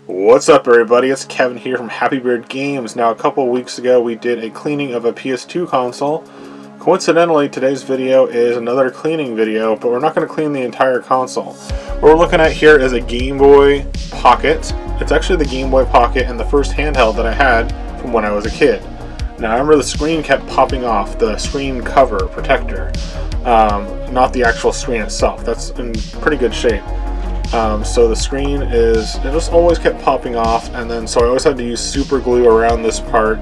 What's up, everybody? It's Kevin here from Happy Beard Games. Now, a couple of weeks ago we did a cleaning of a PS2 console. Coincidentally, today's video is another cleaning video, but we're not going to clean the entire console. What we're looking at here is a Game Boy Pocket. It's actually the Game Boy Pocket and the first handheld that I had from when I was a kid. Now, I remember the screen kept popping off, the screen cover protector, not the actual screen itself. That's in pretty good shape. So the screen it just always kept popping off, and then so I always had to use super glue around this part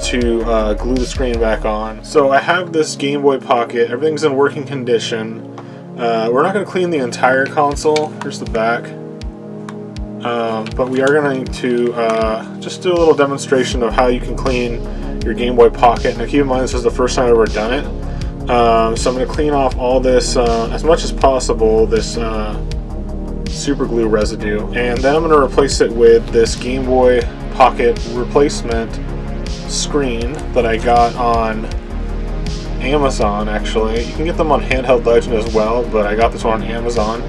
to glue the screen back on. So I have this Game Boy Pocket. Everything's in working condition. We're not going to clean the entire console. Here's the back. But we are going to just do a little demonstration of how you can clean your Game Boy Pocket. Now keep in mind, this is the first time I've ever done it. So I'm going to clean off all this as much as possible, this super glue residue, and then I'm going to replace it with this Game Boy Pocket replacement screen that I got on Amazon. Actually, you can get them on Handheld Legend as well, but I got this one on Amazon.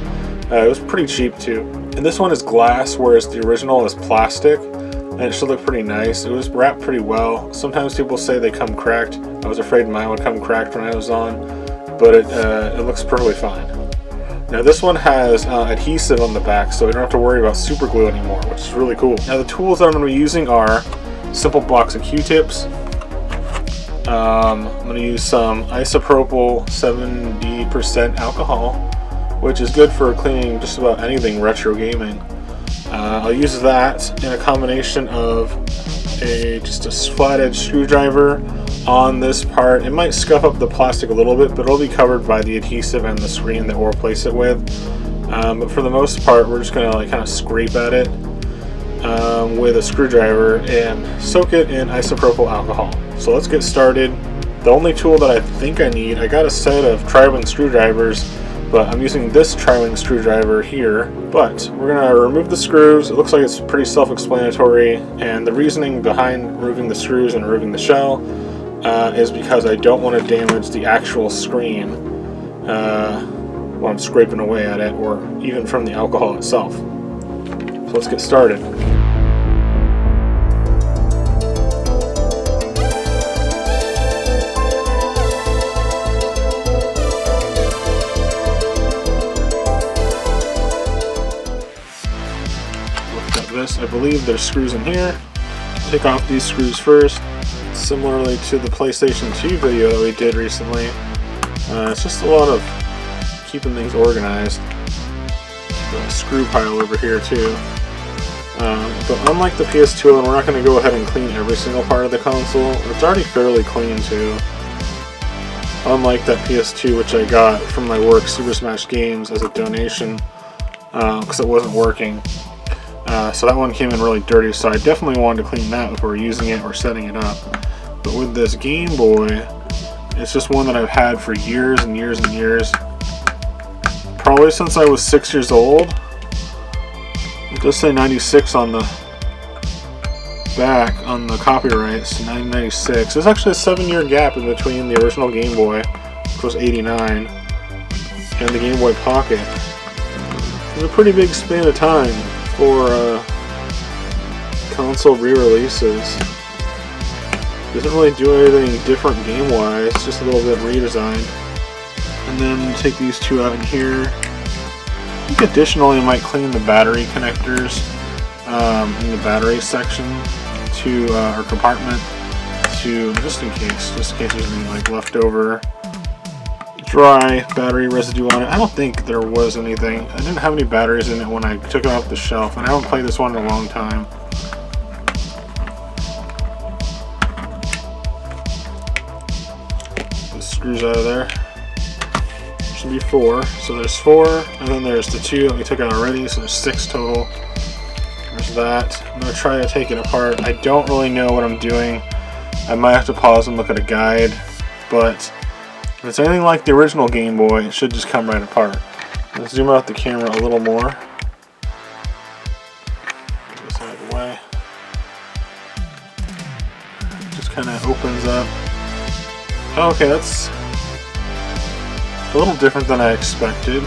It was pretty cheap too, and this one is glass, whereas the original is plastic, and it should look pretty nice. It was wrapped pretty well. Sometimes people say they come cracked. I was afraid mine would come cracked when I was on, but it looks perfectly fine. Now this one has adhesive on the back, so we don't have to worry about super glue anymore, which is really cool. Now the tools that I'm going to be using are simple box of Q-tips. I'm going to use some isopropyl 70% alcohol, which is good for cleaning just about anything retro gaming. I'll use that in a combination of just a flat edge screwdriver on this part. It might scuff up the plastic a little bit, but it'll be covered by the adhesive and the screen that we'll replace it with. But for the most part, we're just going to kind of scrape at it with a screwdriver and soak it in isopropyl alcohol. So let's get started. The only tool that I think I need, I got a set of tri-wing screwdrivers, but I'm using this tri-wing screwdriver here. But we're going to remove the screws. It looks like it's pretty self-explanatory, and the reasoning behind removing the screws and removing the shell is because I don't want to damage the actual screen while I'm scraping away at it, or even from the alcohol itself. So let's get started. I believe there's screws in here. Take off these screws first. Similarly to the PlayStation 2 video that we did recently, it's just a lot of keeping things organized. The screw pile over here too. But unlike the PS2 one, we're not going to go ahead and clean every single part of the console. It's already fairly clean too. Unlike that PS2, which I got from my work, Super Smash Games, as a donation because it wasn't working. So that one came in really dirty, so I definitely wanted to clean that before using it or setting it up. But with this Game Boy, it's just one that I've had for years and years and years. Probably since I was 6 years old. It does say 96 on the back, on the copyright, so 1996. There's actually a 7-year gap in between the original Game Boy, which was 89, and the Game Boy Pocket. It's a pretty big span of time for console re-releases. Doesn't really do anything different game-wise, just a little bit redesigned. And then take these two out in here. I think additionally I might clean the battery connectors in the battery section to our compartment, to just in case there's any like leftover dry battery residue on it. I don't think there was anything. I didn't have any batteries in it when I took it off the shelf, and I haven't played this one in a long time. The screws out of there. Should be 4. So there's 4, and then there's the 2 that we took out already, so there's 6 total. There's that. I'm going to try to take it apart. I don't really know what I'm doing. I might have to pause and look at a guide, but if it's anything like the original Game Boy, it should just come right apart. Let's zoom out the camera a little more. Get this out of the way. Just kind of opens up. Okay, that's a little different than I expected.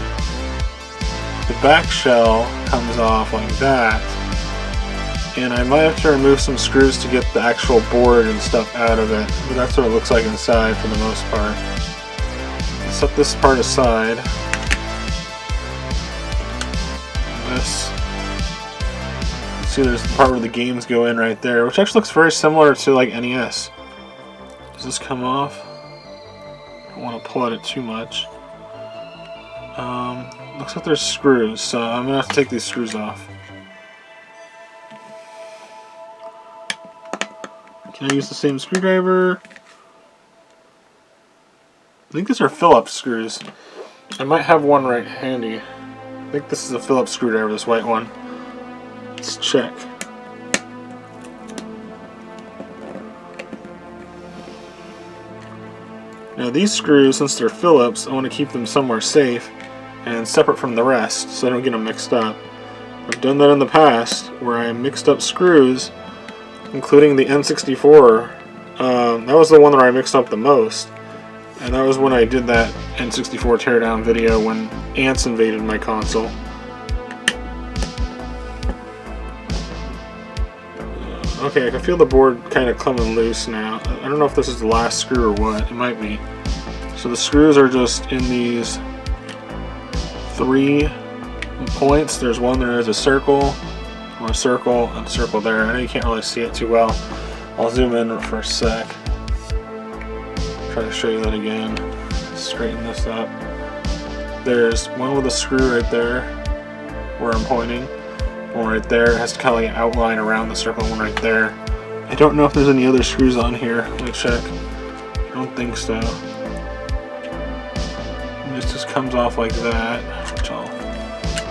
The back shell comes off like that, and I might have to remove some screws to get the actual board and stuff out of it, but that's what it looks like inside for the most part. Set this part aside. This, see, there's the part where the games go in right there, which actually looks very similar to like NES. Does this come off? I don't want to pull at it too much. Looks like there's screws, so I'm gonna have to take these screws off. Can I use the same screwdriver? I think these are Phillips screws. I might have one right handy. I think this is a Phillips screwdriver, this white one. Let's check. Now these screws, since they're Phillips, I want to keep them somewhere safe and separate from the rest so I don't get them mixed up. I've done that in the past where I mixed up screws, including the N64. That was the one that I mixed up the most. And that was when I did that N64 teardown video when ants invaded my console. Okay, I can feel the board kind of coming loose now. I don't know if this is the last screw or what. It might be. So the screws are just in these 3 points. There's one there is a circle, or a circle, and a circle there. I know you can't really see it too well. I'll zoom in for a sec. Try to show you that again. Straighten this up. There's one with a screw right there where I'm pointing. One right there. It has kind of like an outline around the circle. One right there. I don't know if there's any other screws on here. Let me check. I don't think so. And this just comes off like that, which I'll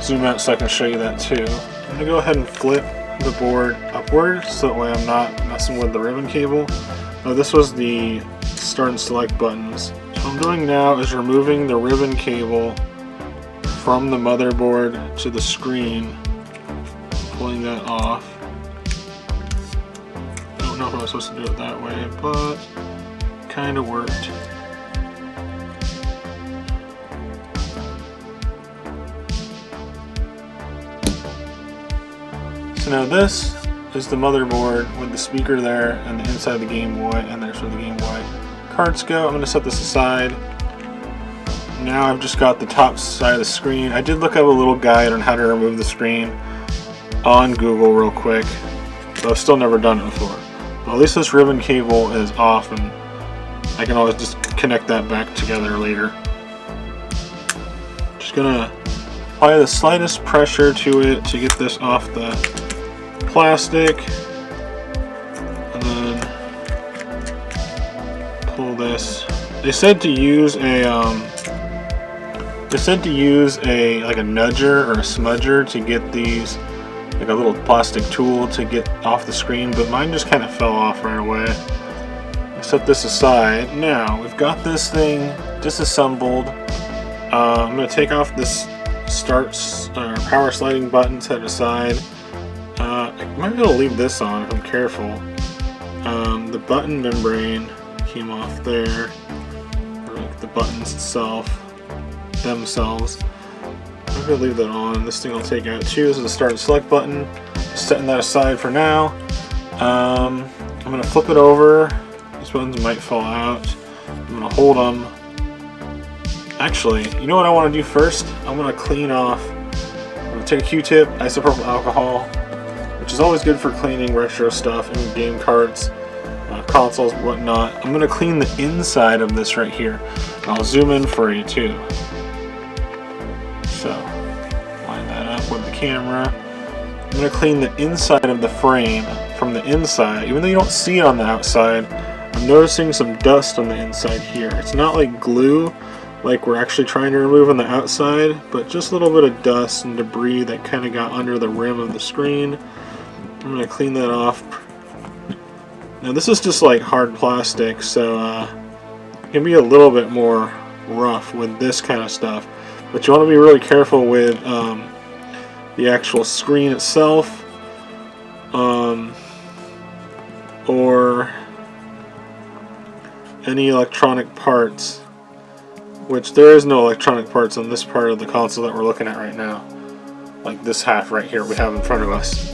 zoom out so I can show you that too. I'm going to go ahead and flip the board upward so that way I'm not messing with the ribbon cable. Now this was the start and select buttons. So what I'm doing now is removing the ribbon cable from the motherboard to the screen, pulling that off. I don't know if I was supposed to do it that way, but it kind of worked. So now this is the motherboard with the speaker there and the inside of the Game Boy, and there's where the Game Boy cards go. I'm going to set this aside. Now I've just got the top side of the screen. I did look up a little guide on how to remove the screen on Google real quick, but I've still never done it before. But at least this ribbon cable is off, and I can always just connect that back together later. Just going to apply the slightest pressure to it to get this off the plastic, and then pull this. They said to use a like a nudger or a smudger to get these, like a little plastic tool to get off the screen, but mine just kind of fell off right away. I set this aside. Now we've got this thing disassembled. I'm going to take off this power sliding button, set it aside. I might be able to leave this on if I'm careful. The button membrane came off there, or like the buttons themselves. I'm going to leave that on. This thing I'll take out too. This is the start and select button. Just setting that aside for now. I'm going to flip it over. These buttons might fall out. I'm going to hold them. Actually, you know what I want to do first? I'm going to clean off. I'm going to take a Q-tip, isopropyl alcohol, which is always good for cleaning retro stuff and game carts, consoles, whatnot. I'm going to clean the inside of this right here. I'll zoom in for you too. So, line that up with the camera. I'm going to clean the inside of the frame from the inside. Even though you don't see it on the outside, I'm noticing some dust on the inside here. It's not like glue, like we're actually trying to remove on the outside, but just a little bit of dust and debris that kind of got under the rim of the screen. I'm going to clean that off. Now this is just like hard plastic, so it can be a little bit more rough with this kind of stuff. But you want to be really careful with the actual screen itself, or any electronic parts, which there is no electronic parts on this part of the console that we're looking at right now. Like this half right here we have in front of us.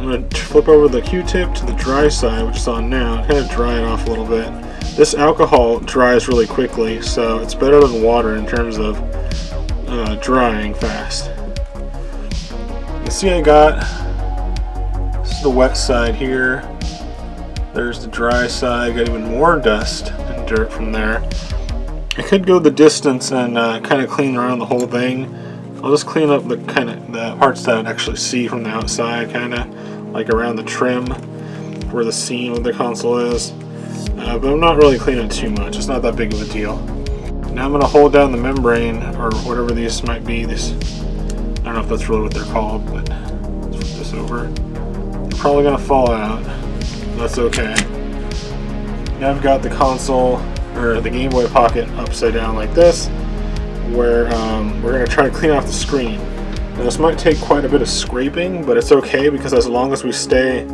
I'm going to flip over the Q-tip to the dry side, which is on now, kind of dry it off a little bit. This alcohol dries really quickly, so it's better than water in terms of drying fast. You see I got, this is the wet side here, there's the dry side, got even more dust and dirt from there. I could go the distance and kind of clean around the whole thing. I'll just clean up the the parts that I actually see from the outside, kind of like around the trim where the seam of the console is. But I'm not really cleaning it too much. It's not that big of a deal. Now I'm going to hold down the membrane, or whatever these might be. I don't know if that's really what they're called, but let's flip this over. They're probably going to fall out. That's okay. Now I've got the console, or the Game Boy Pocket, upside down like this, where we're going to try to clean off the screen. Now this might take quite a bit of scraping, but it's okay because as long as we stay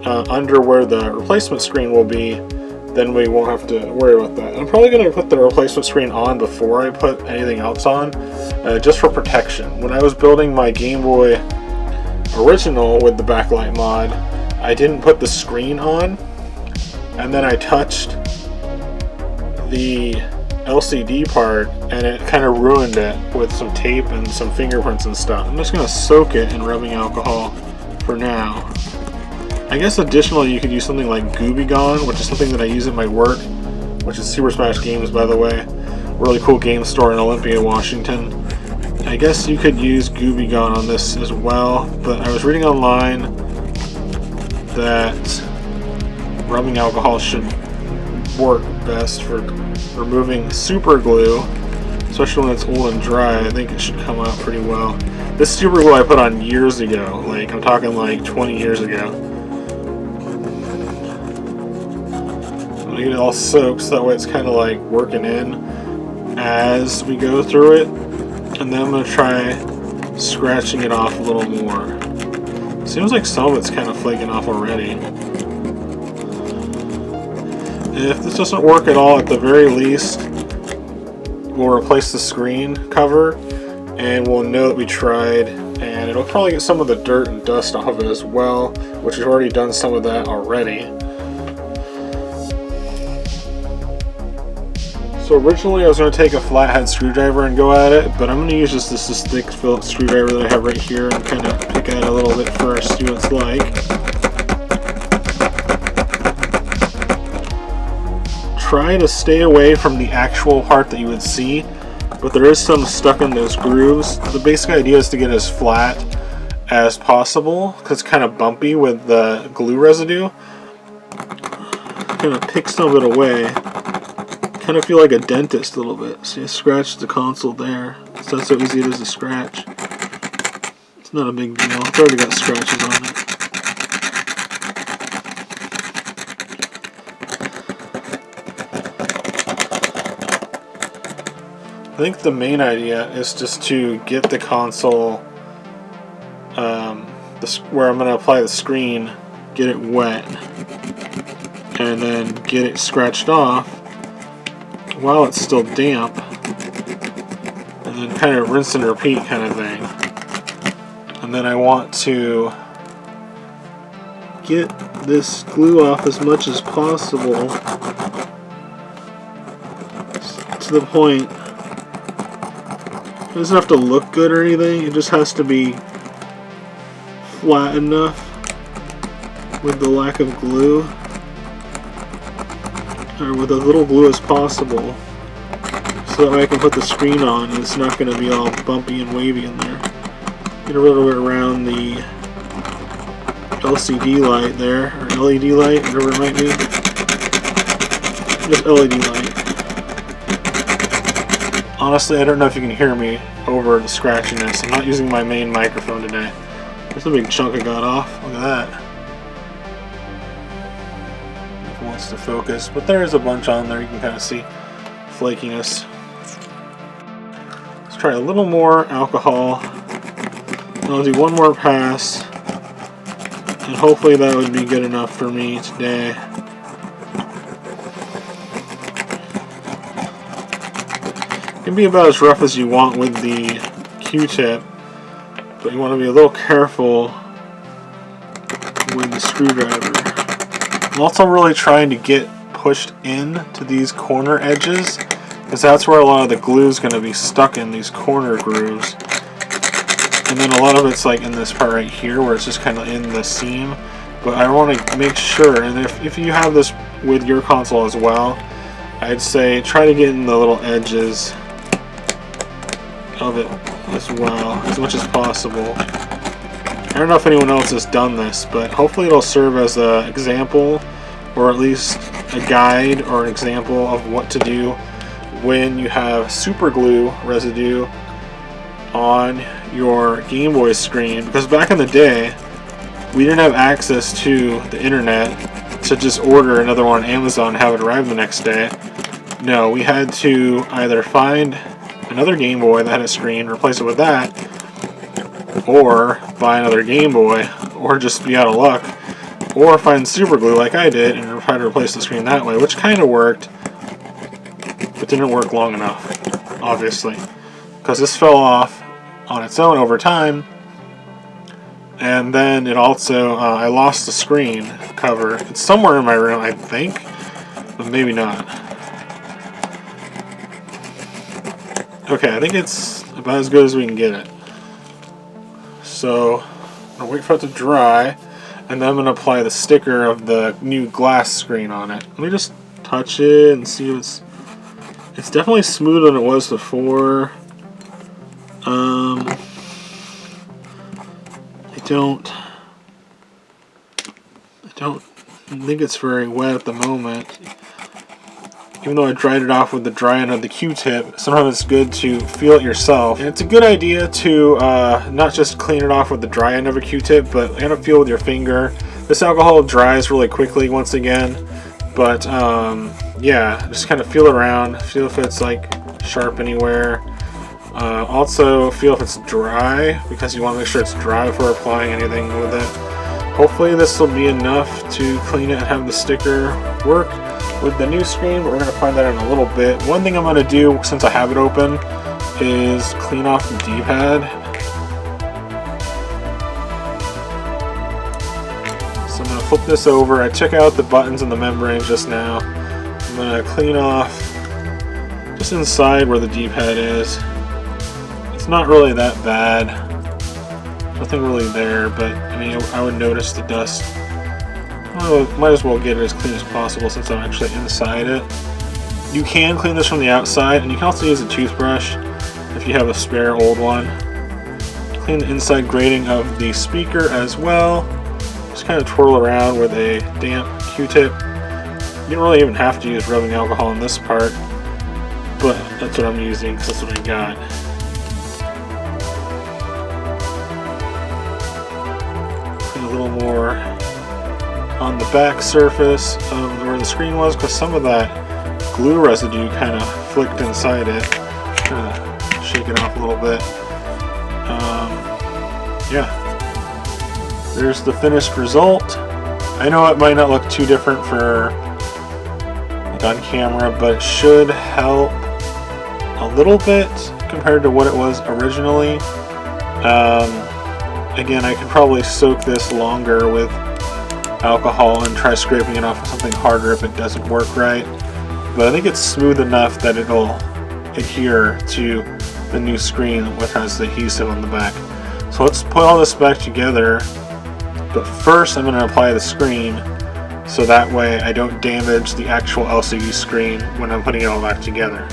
under where the replacement screen will be, then we won't have to worry about that. I'm probably going to put the replacement screen on before I put anything else on, just for protection. When I was building my Game Boy original with the backlight mod, I didn't put the screen on, and then I touched the LCD part and it kind of ruined it with some tape and some fingerprints and stuff. I'm just going to soak it in rubbing alcohol for now. I guess additionally you could use something like Gooby Gone, which is something that I use at my work, which is Super Smash Games, by the way. Really cool game store in Olympia, Washington. I guess you could use Gooby Gone on this as well, but I was reading online that rubbing alcohol should work best for removing super glue, especially when it's old and dry. I think it should come out pretty well. This super glue I put on years ago, like I'm talking like 20 years ago. I'm gonna get it all soaked so that way it's kind of like working in as we go through it, and then I'm gonna try scratching it off a little more. Seems like some of it's kind of flaking off already. If this doesn't work at all, at the very least, we'll replace the screen cover and we'll know that we tried, and it'll probably get some of the dirt and dust off of it as well, which we've already done some of that already. So originally I was going to take a flathead screwdriver and go at it, but I'm going to use just this thick Phillips screwdriver that I have right here and kind of pick at it a little bit first, see what it's like. Try to stay away from the actual part that you would see, but there is some stuck in those grooves. The basic idea is to get as flat as possible because it's kind of bumpy with the glue residue. Kind of pick some of it away. Kind of feel like a dentist a little bit. See, I scratched the console there. So that's how easy it is to scratch. It's not a big deal. It's already got scratches on it. I think the main idea is just to get the console, where I'm going to apply the screen, get it wet, and then get it scratched off while it's still damp, and then kind of rinse and repeat kind of thing. And then I want to get this glue off as much as possible to the point it doesn't have to look good or anything, it just has to be flat enough with the lack of glue, or with as little glue as possible, so that way I can put the screen on and it's not going to be all bumpy and wavy in there. Get a little bit around the LCD light there, or LED light, whatever it might be. Just LED light. Honestly, I don't know if you can hear me over the scratchiness. I'm not using my main microphone today. There's a big chunk I got off. Look at that. If it wants to focus, but there is a bunch on there. You can kind of see flakiness. Let's try a little more alcohol. And I'll do one more pass, and hopefully that would be good enough for me today. It can be about as rough as you want with the Q-tip, but you want to be a little careful with the screwdriver. I'm also really trying to get pushed in to these corner edges, because that's where a lot of the glue is going to be stuck in, these corner grooves. And then a lot of it's like in this part right here where it's just kind of in the seam. But I want to make sure, and if you have this with your console as well, I'd say try to get in the little edges of it as well, as much as possible. I don't know if anyone else has done this, but hopefully it'll serve as an example, or at least a guide or an example of what to do when you have super glue residue on your Game Boy screen. Because back in the day, we didn't have access to the internet to just order another one on Amazon and have it arrive the next day. No, we had to either find another Game Boy that had a screen, replace it with that, or buy another Game Boy, or just be out of luck, or find super glue like I did and try to replace the screen that way, which kind of worked, but didn't work long enough, obviously, because this fell off on its own over time. And then it also, I lost the screen cover. It's somewhere in my room, I think, but maybe not. Okay, I think it's about as good as we can get it. So, I'm going to wait for it to dry, and then I'm going to apply the sticker of the new glass screen on it. Let me just touch it and see if it's definitely smoother than it was before. I don't think it's very wet at the moment. Even though I dried it off with the dry end of the Q-tip, sometimes it's good to feel it yourself. And it's a good idea to not just clean it off with the dry end of a Q-tip, but kind of feel with your finger. This alcohol dries really quickly once again, but yeah, just kind of feel around, feel if it's like sharp anywhere. Also feel if it's dry, because you want to make sure it's dry before applying anything with it. Hopefully this will be enough to clean it and have the sticker work with the new screen, but we're going to find that in a little bit. One thing I'm going to do, since I have it open, is clean off the D-pad. So I'm going to flip this over. I took out the buttons and the membrane just now. I'm going to clean off just inside where the D-pad is. It's not really that bad. Nothing really there, but I mean, I would notice the dust. Might as well get it as clean as possible since I'm actually inside it. You can clean this from the outside, and you can also use a toothbrush if you have a spare old one. Clean the inside grating of the speaker as well. Just kind of twirl around with a damp Q-tip. You don't really even have to use rubbing alcohol in this part, but that's what I'm using because that's what I got. Clean a little more on the back surface of where the screen was, because some of that glue residue kind of flicked inside it. Trying to shake it off a little bit. Yeah, there's the finished result. I know it might not look too different for like on camera, but it should help a little bit compared to what it was originally. Again, I could probably soak this longer with alcohol and try scraping it off with something harder if it doesn't work right, but I think it's smooth enough that it'll adhere to the new screen, which has the adhesive on the back. So let's put all this back together, but first I'm going to apply the screen so that way I don't damage the actual LCD screen when I'm putting it all back together.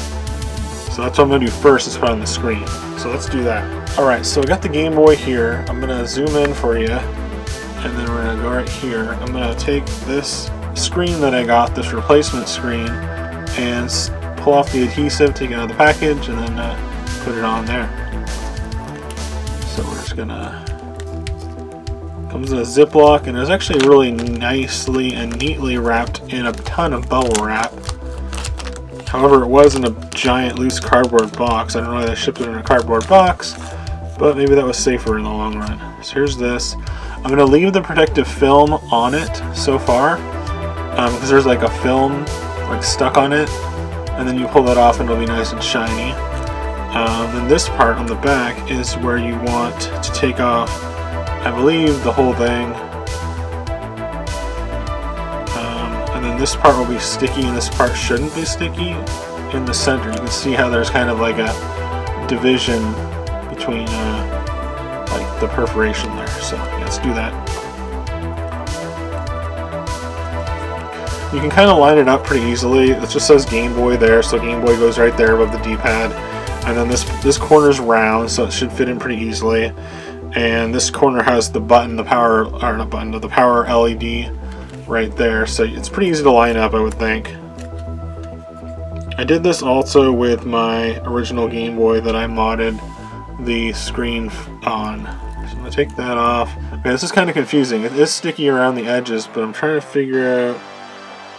So that's what I'm going to do first, is put on the screen. So let's do that. Alright, so I got the Game Boy here. I'm going to zoom in for you, and then we're going to go right here. I'm going to take this screen that I got, this replacement screen, and pull off the adhesive, take it out of the package, and then put it on there. So we're just going to... Comes in a Ziploc, and it's actually really nicely and neatly wrapped in a ton of bubble wrap. However, it was in a giant loose cardboard box. I don't know why they shipped it in a cardboard box, but maybe that was safer in the long run. So here's this. I'm going to leave the protective film on it so far, because there's like a film like stuck on it, and then you pull that off and it'll be nice and shiny. And this part on the back is where you want to take off, I believe, the whole thing. then this part will be sticky and this part shouldn't be sticky. In the center, you can see how there's kind of like a division between like the perforation there. So yeah, let's do that. You can kind of line it up pretty easily. It just says Game Boy there, so Game Boy goes right there above the D-pad. And then this corner's round, so it should fit in pretty easily. And this corner has the button, the power, or not button, the power LED right there. So it's pretty easy to line up, I would think. I did this also with my original Game Boy that I modded the screen on. So I'm going to take that off. Okay, this is kind of confusing. It is sticky around the edges, but I'm trying to figure out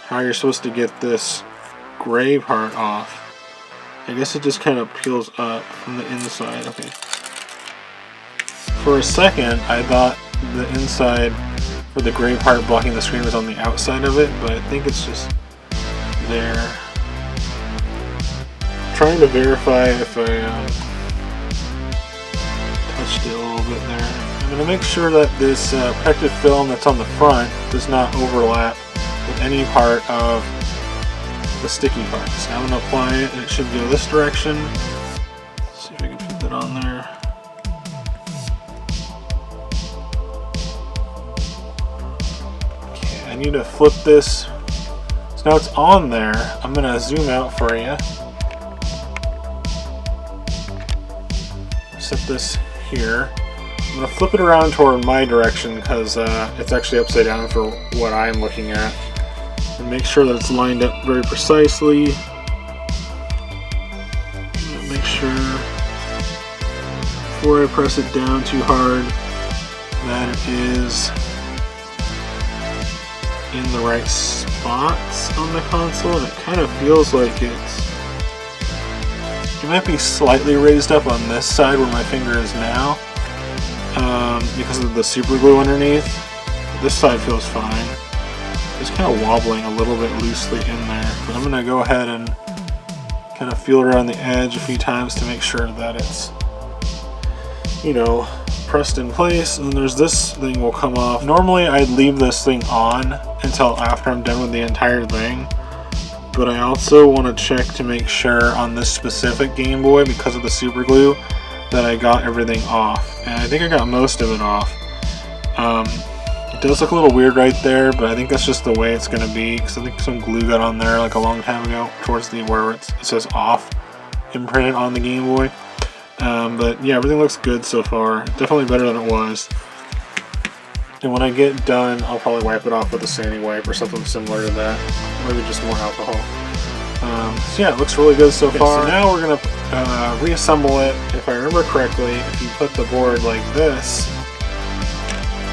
how you're supposed to get this gray part off. I guess it just kind of peels up from the inside. Okay. For a second, I thought the inside for the gray part blocking the screen was on the outside of it, but I think it's just there. I'm trying to verify if I touched it a little bit there. I'm going to make sure that this protective film that's on the front does not overlap with any part of the sticky part. So I'm going to apply it, and it should go this direction. Let's see if I can put that on there. Okay, I need to flip this. So now it's on there. I'm going to zoom out for you. Set this here. I'm going to flip it around toward my direction because it's actually upside down for what I'm looking at. And make sure that it's lined up very precisely. Make sure before I press it down too hard that it is in the right spots on the console. And it kind of feels like it might be slightly raised up on this side where my finger is now because of the super glue underneath. This side feels fine. It's kind of wobbling a little bit loosely in there, but I'm going to go ahead and kind of feel around the edge a few times to make sure that it's, you know, pressed in place. And there's this thing will come off. Normally I'd leave this thing on until after I'm done with the entire thing, but I also want to check to make sure on this specific Game Boy, because of the super glue, that I got everything off. And I think I got most of it off. It does look a little weird right there, but I think that's just the way it's going to be, because I think some glue got on there like a long time ago towards the where it says off imprinted on the Game Boy. But yeah, everything looks good so far. Definitely better than it was. And when I get done, I'll probably wipe it off with a sanding wipe or something similar to that. Maybe just more alcohol. So yeah, it looks really good so far. So now we're going to reassemble it. If I remember correctly, if you put the board like this,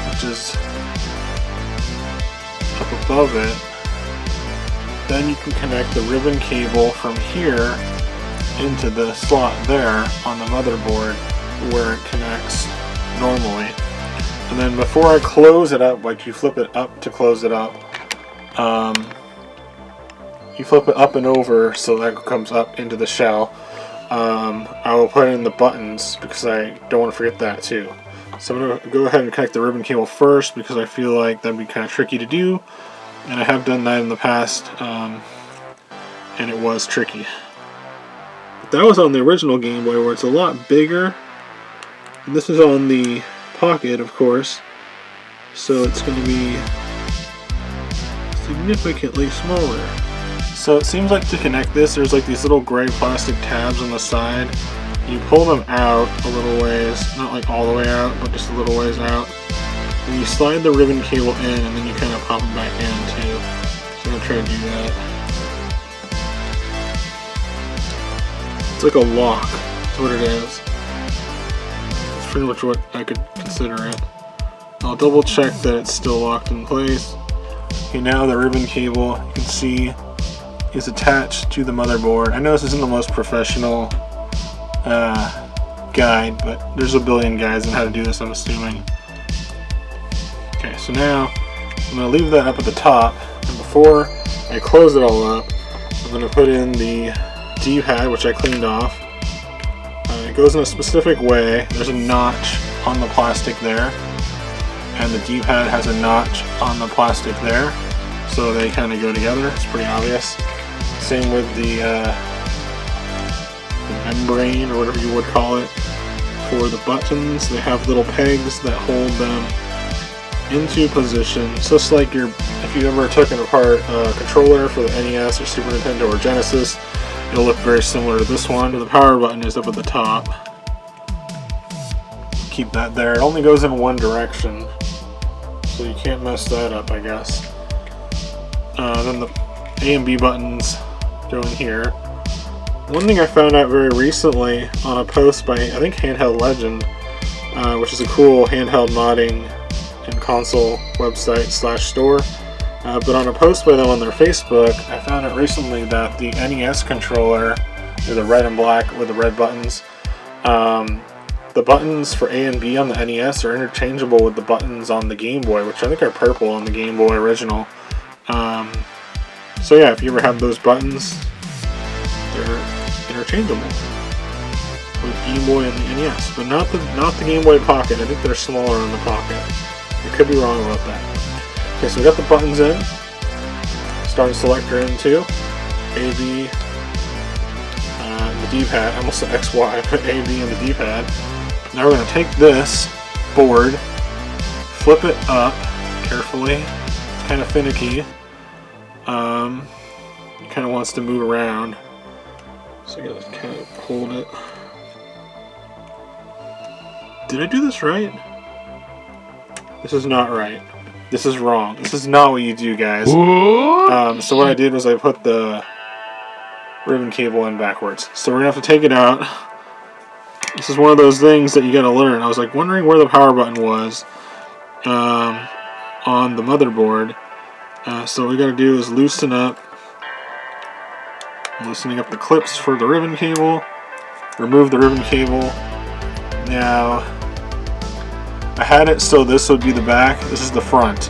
which is up above it, then you can connect the ribbon cable from here into the slot there on the motherboard where it connects normally. And then before I close it up, like you flip it up to close it up, you flip it up and over so that comes up into the shell. I will put in the buttons because I don't want to forget that too. So I'm going to go ahead and connect the ribbon cable first because I feel like that'd be kind of tricky to do, and I have done that in the past, and it was tricky. But that was on the original Game Boy where it's a lot bigger, and this is on the Pocket, of course, so it's going to be significantly smaller. So it seems like to connect this, there's like these little gray plastic tabs on the side. You pull them out a little ways, not like all the way out, but just a little ways out. And you slide the ribbon cable in, and then you kind of pop it back in too. So I'm going to try to do that. It's like a lock, that's what it is. It's pretty much what I could consider it. I'll double check that it's still locked in place. Okay, now the ribbon cable, you can see, is attached to the motherboard. I know this isn't the most professional guide, but there's a billion guides on how to do this, I'm assuming. Okay, so now I'm going to leave that up at the top, and before I close it all up, I'm going to put in the D-pad, which I cleaned off. It goes in a specific way. There's a notch on the plastic there, and the D-pad has a notch on the plastic there. so they kind of go together. It's pretty obvious. Same with the membrane, or whatever you would call it, for the buttons. They have little pegs that hold them into position, just like if you ever took apart a controller for the NES or Super Nintendo or Genesis, it'll look very similar to this one. The power button is up at the top. Keep that there. It only goes in one direction, so you can't mess that up, I guess. Then the A and B buttons go in here. One thing I found out very recently on a post by, I think, Handheld Legend, which is a cool handheld modding and console website / store, but on a post by them on their Facebook, I found out recently that the NES controller, the red and black with the red buttons, the buttons for A and B on the NES are interchangeable with the buttons on the Game Boy, which I think are purple on the Game Boy original. So yeah, if you ever have those buttons, they're interchangeable with Game Boy and the NES, but not the Game Boy Pocket. I think they're smaller in the Pocket. I could be wrong about that. Okay, so we got the buttons in. Start selector in too. A, B, the D-pad. I almost said X, Y, but A, B, and the D-pad. Now we're going to take this board, flip it up carefully. It's kind of finicky. It kind of wants to move around. So I gotta kind of hold it. Did I do this right? This is not right. This is wrong. This is not what you do, guys. So what I did was I put the ribbon cable in backwards. So we're gonna have to take it out. This is one of those things that you gotta learn. I was like wondering where the power button was on the motherboard. So what we gotta do is loosening up the clips for the ribbon cable, remove the ribbon cable. Now, I had it so this would be the back, this is the front.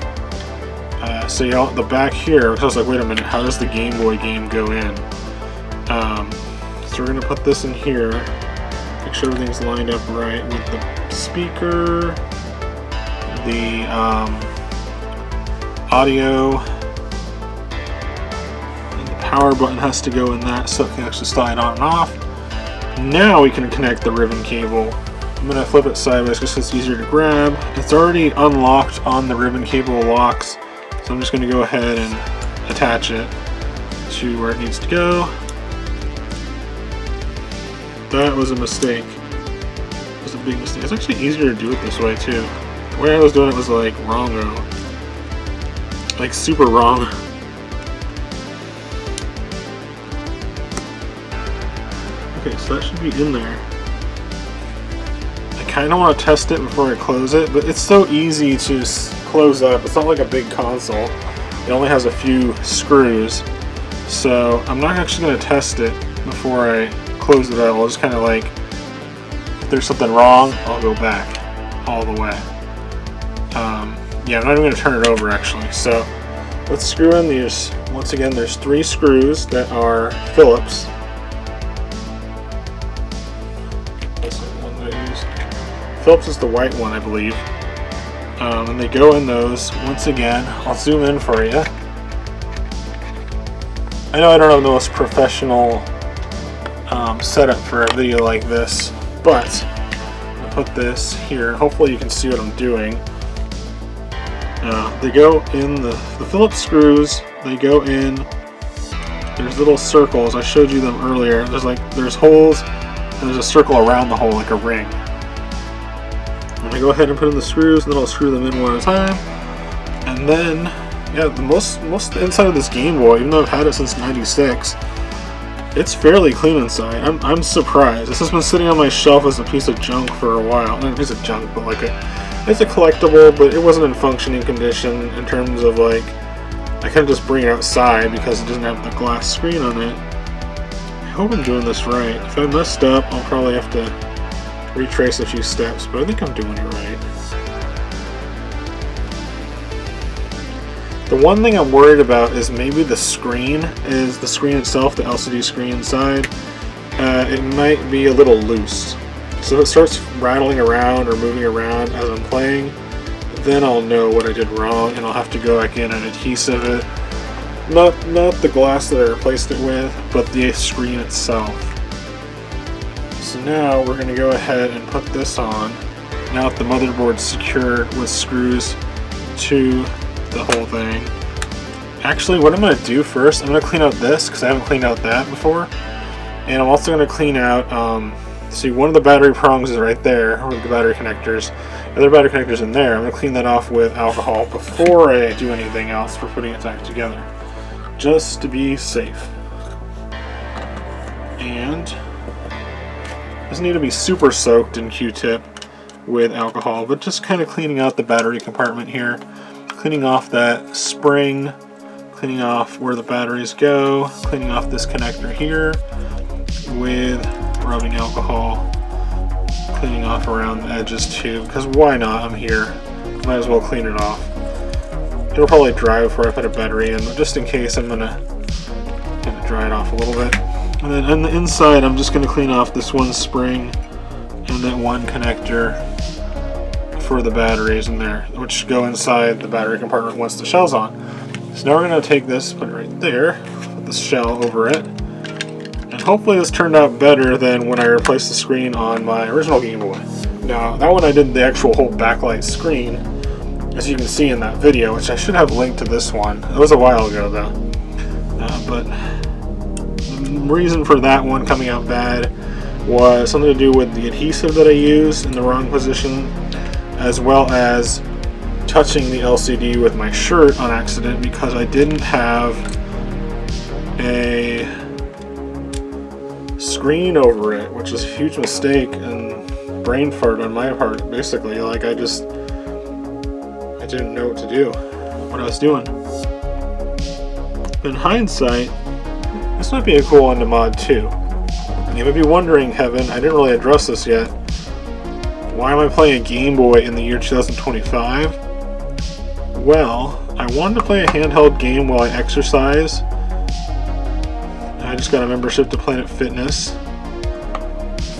So the back here, because I was like, wait a minute, how does the Game Boy game go in? So we're going to put this in here, make sure everything's lined up right with the speaker, the audio. Power button has to go in that so it can actually slide on and off. Now we can connect the ribbon cable. I'm going to flip it sideways just so it's easier to grab. It's already unlocked on the ribbon cable locks, so I'm just going to go ahead and attach it to where it needs to go. That was a mistake. It was a big mistake. It's actually easier to do it this way too. The way I was doing it was like wrong-o. Like super wrong. Okay, so that should be in there. I kind of want to test it before I close it, but it's so easy to close up. It's not like a big console. It only has a few screws. So I'm not actually going to test it before I close it out. I'll just kind of like, if there's something wrong, I'll go back all the way. Yeah, I'm not even going to turn it over actually. So let's screw in these. Once again, there's 3 screws that are Phillips. Phillips is the white one, I believe. And they go in those. Once again, I'll zoom in for you. I know I don't have the most professional setup for a video like this, but I'll put this here. Hopefully you can see what I'm doing. They go in the Phillips screws. They go in. There's little circles. I showed you them earlier. There's holes, and there's a circle around the hole, like a ring. I'm going to go ahead and put in the screws, and then I'll screw them in one at a time. And then, yeah, the most inside of this Game Boy, even though I've had it since '96, it's fairly clean inside. I'm surprised. This has been sitting on my shelf as a piece of junk for a while. Not a piece of junk, but it's a collectible, but it wasn't in functioning condition in terms of like, I couldn't just bring it outside because it doesn't have the glass screen on it. I hope I'm doing this right. If I messed up, I'll probably have to retrace a few steps, but I think I'm doing it right. The one thing I'm worried about is maybe the screen itself, the LCD screen inside. It might be a little loose. So if it starts rattling around or moving around as I'm playing, then I'll know what I did wrong and I'll have to go back in and adhesive it Not the glass that I replaced it with, but the screen itself. So now we're going to go ahead and put this on. Now that the motherboard's secured with screws to the whole thing. Actually, what I'm going to do first, I'm going to clean out this because I haven't cleaned out that before. And I'm also going to clean out, see, one of the battery prongs is right there, with the battery connectors. The other battery connector's in there. I'm going to clean that off with alcohol before I do anything else for putting it back together, just to be safe. And it doesn't need to be super soaked in Q-tip with alcohol, but just kind of cleaning out the battery compartment here, cleaning off that spring, cleaning off where the batteries go, cleaning off this connector here with rubbing alcohol, cleaning off around the edges too, because why not? I'm here. Might as well clean it off. It'll probably dry before I put a battery in, but just in case, I'm gonna dry it off a little bit. And then on the inside, I'm just gonna clean off this one spring and that one connector for the batteries in there, which go inside the battery compartment once the shell's on. So now we're gonna take this, put it right there, put the shell over it, and hopefully this turned out better than when I replaced the screen on my original Game Boy. Now, that one I did the actual whole backlight screen, as you can see in that video, which I should have linked to this one. It was a while ago though. But the reason for that one coming out bad was something to do with the adhesive that I used in the wrong position, as well as touching the LCD with my shirt on accident because I didn't have a screen over it, which is a huge mistake and brain fart on my part, basically. Like, I didn't know what to do, what I was doing. In hindsight, this might be a cool one to mod too. You may be wondering, Heaven, I didn't really address this yet. Why am I playing a Game Boy in the year 2025? Well, I wanted to play a handheld game while I exercise. I just got a membership to Planet Fitness.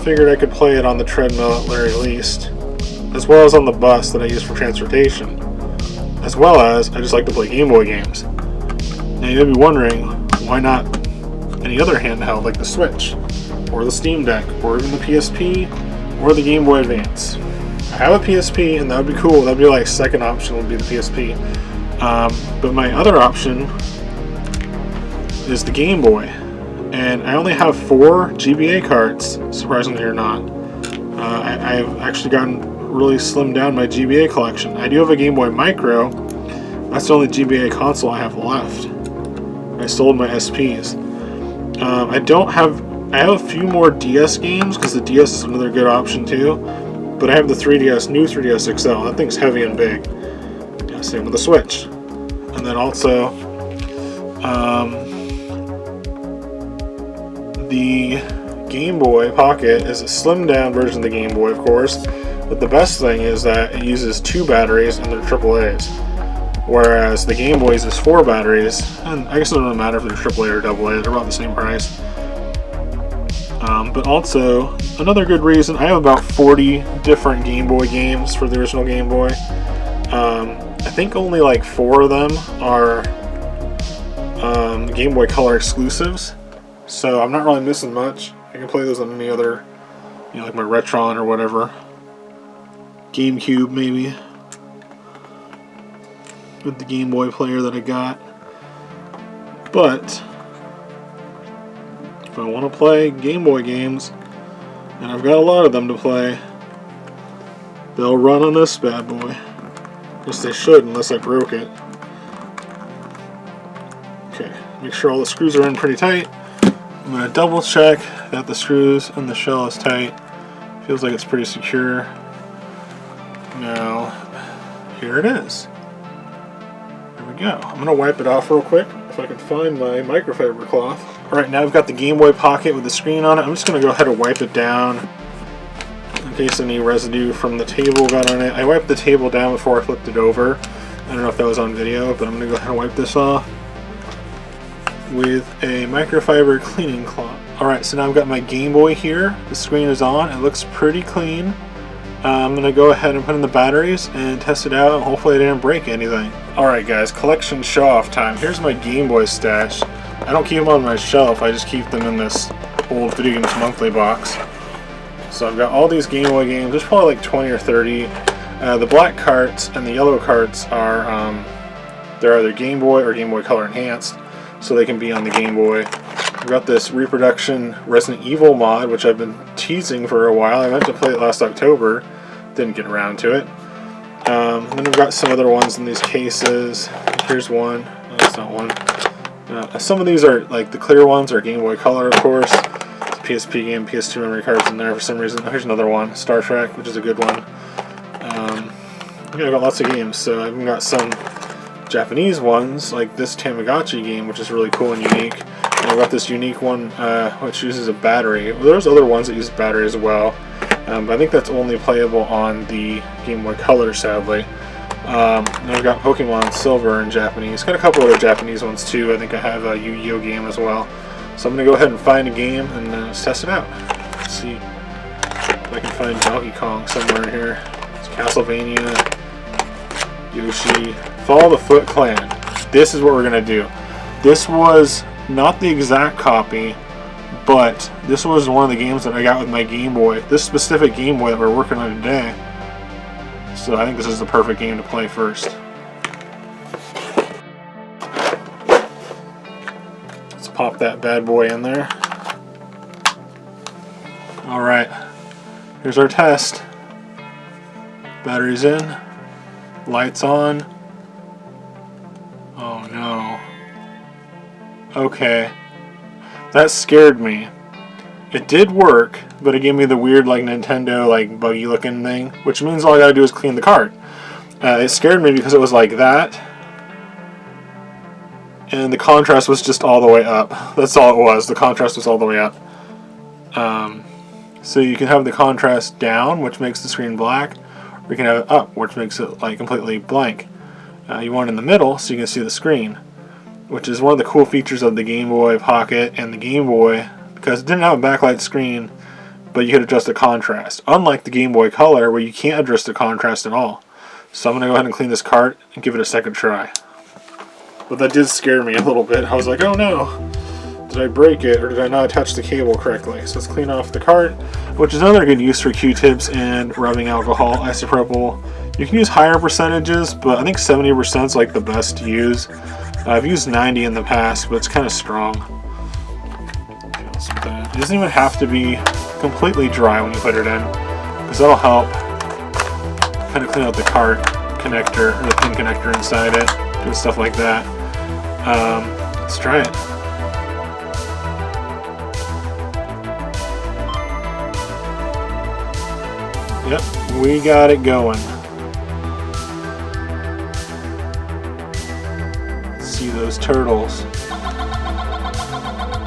Figured I could play it on the treadmill at the very least, as well as on the bus that I use for transportation. As well as, I just like to play Game Boy games. Now you may be wondering, why not any other handheld like the Switch, or the Steam Deck, or even the PSP, or the Game Boy Advance? I have a PSP, and that would be cool. That would be like second option would be the PSP. But my other option is the Game Boy. And I only have 4 GBA cards, surprisingly or not. I've actually gotten really slimmed down my GBA collection. I do have a Game Boy Micro. That's the only GBA console I have left. I sold my SPs. I have a few more DS games, because the DS is another good option too. But I have the 3DS, new 3DS XL. That thing's heavy and big. Yeah, same with the Switch. And then also, the Game Boy Pocket is a slimmed down version of the Game Boy, of course. But the best thing is that it uses 2 batteries and they're AAAs. Whereas the Game Boy uses 4 batteries, and I guess it doesn't matter if they're AAA or AA, they're about the same price. But also, another good reason, I have about 40 different Game Boy games for the original Game Boy. I think only like 4 of them are Game Boy Color exclusives, so I'm not really missing much. I can play those on any other, like my Retron or whatever. GameCube maybe, with the Game Boy player that I got. But if I want to play Game Boy games, and I've got a lot of them to play, they'll run on this bad boy. Yes, they should, unless I broke it. Okay, make sure all the screws are in pretty tight. I'm going to double check that the screws and the shell is tight. Feels like it's pretty secure. Now, here it is. There we go. I'm going to wipe it off real quick, if I can find my microfiber cloth. Alright, now I've got the Game Boy Pocket with the screen on it. I'm just going to go ahead and wipe it down in case any residue from the table got on it. I wiped the table down before I flipped it over. I don't know if that was on video, but I'm going to go ahead and wipe this off with a microfiber cleaning cloth. Alright, so now I've got my Game Boy here. The screen is on. It looks pretty clean. I'm going to go ahead and put in the batteries and test it out, and hopefully I didn't break anything. Alright guys, collection show-off time. Here's my Game Boy stash. I don't keep them on my shelf, I just keep them in this old Video Games Monthly box. So I've got all these Game Boy games. There's probably like 20 or 30. The black carts and the yellow carts are they're either Game Boy or Game Boy Color Enhanced, so they can be on the Game Boy. I've got this reproduction Resident Evil mod, which I've been teasing for a while. I meant to play it last October, didn't get around to it. Then I've got some other ones in these cases. Here's one. No, that's not one. Some of these are, like the clear ones, are Game Boy Color, of course. It's a PSP game, PS2 memory cards in there for some reason. Here's another one, Star Trek, which is a good one. I've got lots of games, so I've got some Japanese ones, like this Tamagotchi game, which is really cool and unique. And I've got this unique one, which uses a battery. Well, there's other ones that use battery as well. But I think that's only playable on the Game Boy Color, sadly. And I've got Pokemon Silver in Japanese. Got a couple other Japanese ones too. I think I have a Yu-Gi-Oh game as well. So I'm going to go ahead and find a game and let's test it out. Let's see if I can find Donkey Kong somewhere in here. It's Castlevania, Yoshi, Follow the Foot Clan. This is what we're going to do. This was not the exact copy, but this was one of the games that I got with my Game Boy. This specific Game Boy that we're working on today. So I think this is the perfect game to play first. Let's pop that bad boy in there. Alright, here's our test. Battery's in. Lights on. Oh no. Okay. That scared me. It did work, but it gave me the weird like Nintendo like buggy looking thing, which means all I gotta do is clean the cart. It scared me because it was like that, and the contrast was just all the way up. That's all it was. The contrast was all the way up. So you can have the contrast down, which makes the screen black, or you can have it up, which makes it like completely blank. You want it in the middle so you can see the screen, which is one of the cool features of the Game Boy Pocket and the Game Boy, because it didn't have a backlight screen, but you could adjust the contrast. Unlike the Game Boy Color, where you can't adjust the contrast at all. So I'm going to go ahead and clean this cart and give it a second try. But that did scare me a little bit. I was like, oh no, did I break it or did I not attach the cable correctly? So let's clean off the cart, which is another good use for Q-tips and rubbing alcohol, isopropyl. You can use higher percentages, but I think 70% is like the best to use. I've used 90 in the past, but it's kind of strong. It doesn't even have to be completely dry when you put it in, because that'll help kind of clean out the cart connector, or the pin connector inside it, and stuff like that. Let's try it. Yep, we got it going. See those turtles.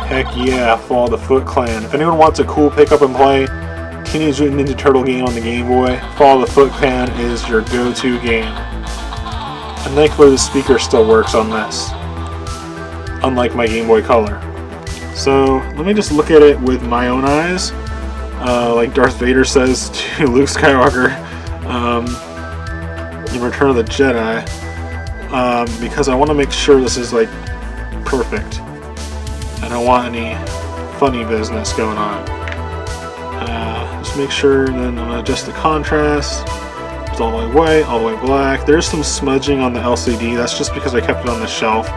Heck yeah, Follow the Foot Clan. If anyone wants a cool pick up and play Teenage Mutant Ninja Turtle game on the Game Boy, Follow the Foot Clan is your go-to game. And thankfully the speaker still works on this, unlike my Game Boy Color. So let me just look at it with my own eyes, like Darth Vader says to Luke Skywalker in Return of the Jedi, because I want to make sure this is like perfect. I don't want any funny business going on. Just make sure, then I'm going to adjust the contrast. It's all the way white, all the way black. There's some smudging on the LCD. That's just because I kept it on the shelf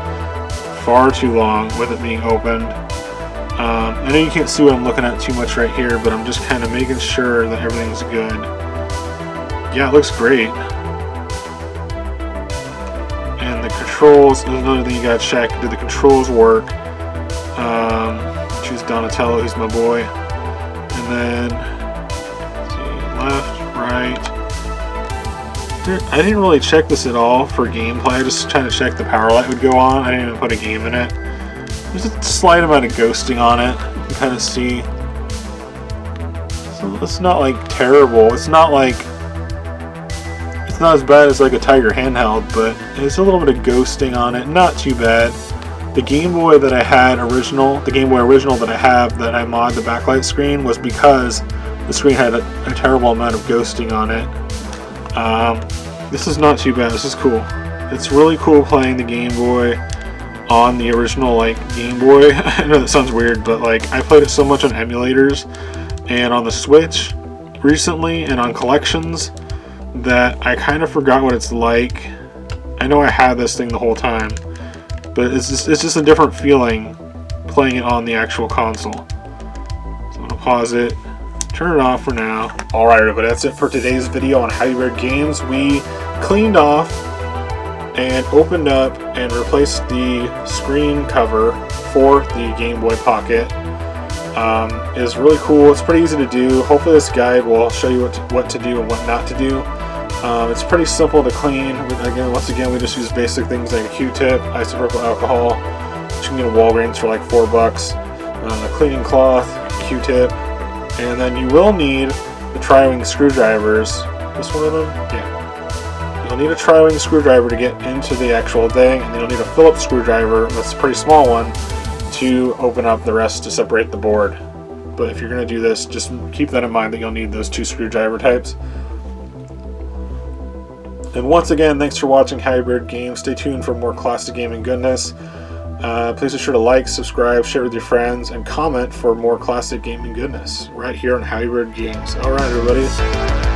far too long with it being opened. I know you can't see what I'm looking at too much right here, but I'm just kind of making sure that everything's good. Yeah, it looks great. And the controls, there's another thing you gotta check. Do the controls work? Choose Donatello, who's my boy. And then, let's see, left, right. I didn't really check this at all for gameplay. I just trying to check the power light would go on. I didn't even put a game in it. There's a slight amount of ghosting on it. You can kind of see. So it's not like terrible. It's not as bad as like a Tiger handheld, but there's a little bit of ghosting on it. Not too bad. The Game Boy that I had original, the Game Boy original that I have, that I mod the backlight screen, was because the screen had a terrible amount of ghosting on it. This is not too bad. This is cool. it's really cool playing the Game Boy on the original like Game Boy. I know that sounds weird, but like I played it so much on emulators and on the Switch recently and on collections that I kind of forgot what it's like. I know I had this thing the whole time, but it's just a different feeling playing it on the actual console. So I'm gonna pause it, turn it off for now. Alright everybody, that's it for today's video on Hybrid Games. We cleaned off and opened up and replaced the screen cover for the Game Boy Pocket. It's really cool. It's pretty easy to do. Hopefully this guide will show you what to do and what not to do. It's pretty simple to clean. Once again, we just use basic things like a Q-tip, isopropyl alcohol, which you can get at Walgreens for like $4, a cleaning cloth, Q-tip, and then you will need the tri-wing screwdrivers. This one of them? Yeah. You'll need a tri-wing screwdriver to get into the actual thing, and then you'll need a Phillips screwdriver, that's a pretty small one, to open up the rest to separate the board. But if you're going to do this, just keep that in mind that you'll need those two screwdriver types. And once again, thanks for watching Hybrid Games. Stay tuned for more classic gaming goodness. Please be sure to like, subscribe, share with your friends, and comment for more classic gaming goodness right here on Hybrid Games. Alright everybody.